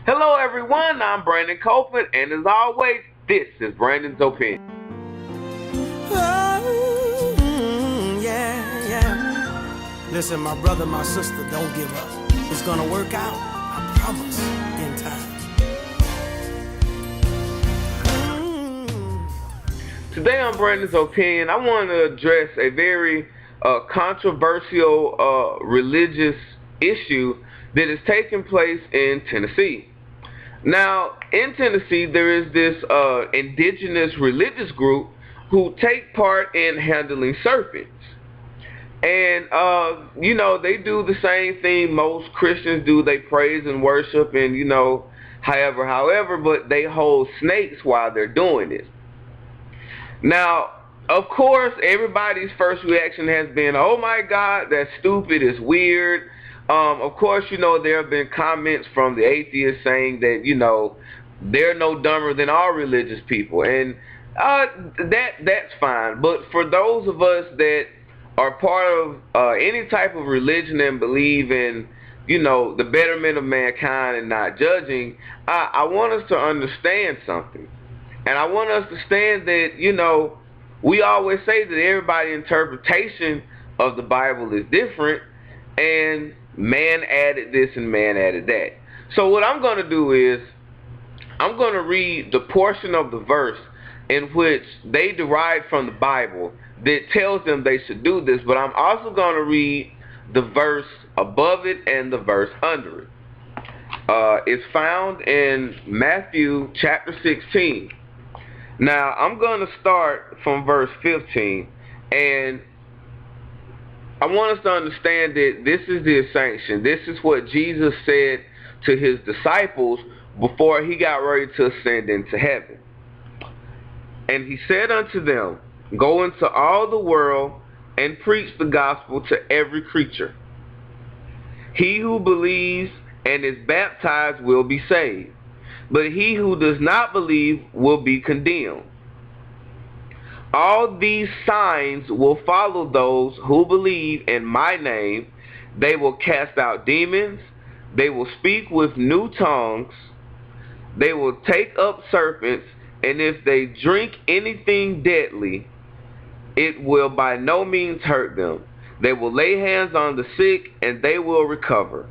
Hello everyone, I'm Brandon Copeland, and as always, this is Brandon's Opinion. Oh, yeah, yeah. Listen, my brother, my sister, don't give up. It's gonna work out, I promise, in time. Today on Brandon's Opinion, I want to address a very controversial religious issue that is taking place in Tennessee. Now, in Tennessee, there is this indigenous religious group who take part in handling serpents. And, they do the same thing most Christians do. They praise and worship and, however, but they hold snakes while they're doing it. Now, of course, everybody's first reaction has been, oh my God, that's stupid, it's weird. Of course, there have been comments from the atheists saying that, they're no dumber than all religious people. And that's fine. But for those of us that are part of any type of religion and believe in, the betterment of mankind and not judging, I want us to understand something. And I want us to understand that, we always say that everybody's interpretation of the Bible is different, and man added this and man added that. So what I'm going to do is, I'm going to read the portion of the verse in which they derive from the Bible that tells them they should do this, but I'm also going to read the verse above it and the verse under it. It's found in Matthew chapter 16. Now, I'm going to start from verse 15, and I want us to understand that this is the sanction. This is what Jesus said to his disciples before he got ready to ascend into heaven. And he said unto them, go into all the world and preach the gospel to every creature. He who believes and is baptized will be saved, but he who does not believe will be condemned. All these signs will follow those who believe in my name. They will cast out demons. They will speak with new tongues. They will take up serpents, and if they drink anything deadly, it will by no means hurt them. They will lay hands on the sick, and they will recover.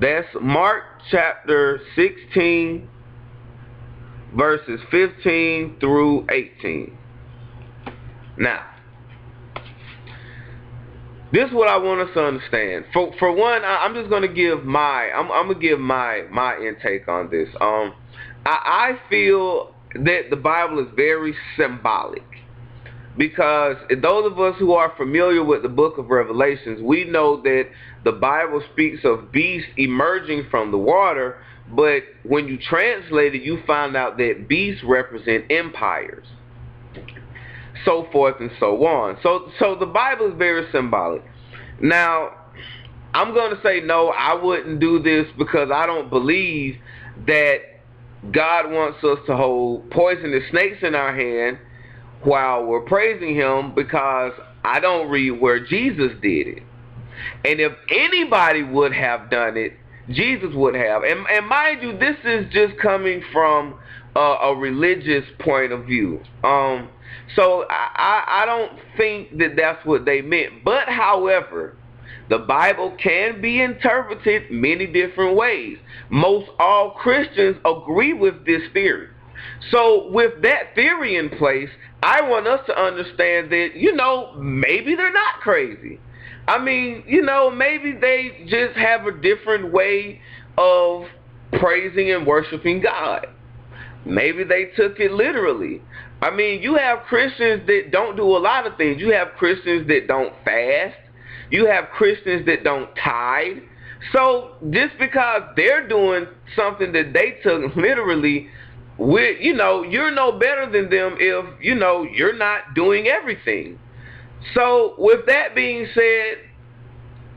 That's Mark chapter 16, verses 15 through 18. Now, this is what I want us to understand. For one, I'm just going to give I'm going to give my intake on this. I feel that the Bible is very symbolic, because those of us who are familiar with the book of Revelations, we know that the Bible speaks of beasts emerging from the water, but when you translate it, you find out that beasts represent empires, so forth and so on. So the Bible is very symbolic. Now, I'm going to say no, I wouldn't do this, because I don't believe that God wants us to hold poisonous snakes in our hand while we're praising him, because I don't read where Jesus did it. And if anybody would have done it, Jesus would have. And mind you, this is just coming from a religious point of view. So I don't think that that's what they meant. But however, the Bible can be interpreted many different ways. Most all Christians agree with this theory. So with that theory in place, I want us to understand that, maybe they're not crazy. I mean, maybe they just have a different way of praising and worshiping God. Maybe they took it literally. I mean, you have Christians that don't do a lot of things. You have Christians that don't fast. You have Christians that don't tithe. So just because they're doing something that they took literally, you're no better than them if, you're not doing everything. So with that being said,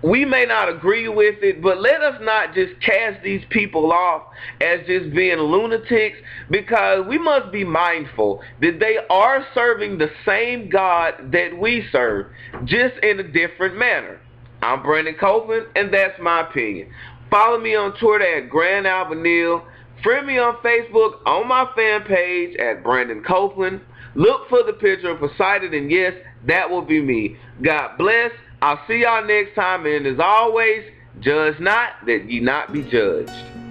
we may not agree with it, but let us not just cast these people off as just being lunatics, because we must be mindful that they are serving the same God that we serve, just in a different manner. I'm Brandon Copeland, and that's my opinion. Follow me on Twitter at Grand Albanil. Friend me on Facebook on my fan page at Brandon Copeland. Look for the picture of Poseidon, and yes, that will be me. God bless. I'll see y'all next time, and as always, judge not that ye not be judged.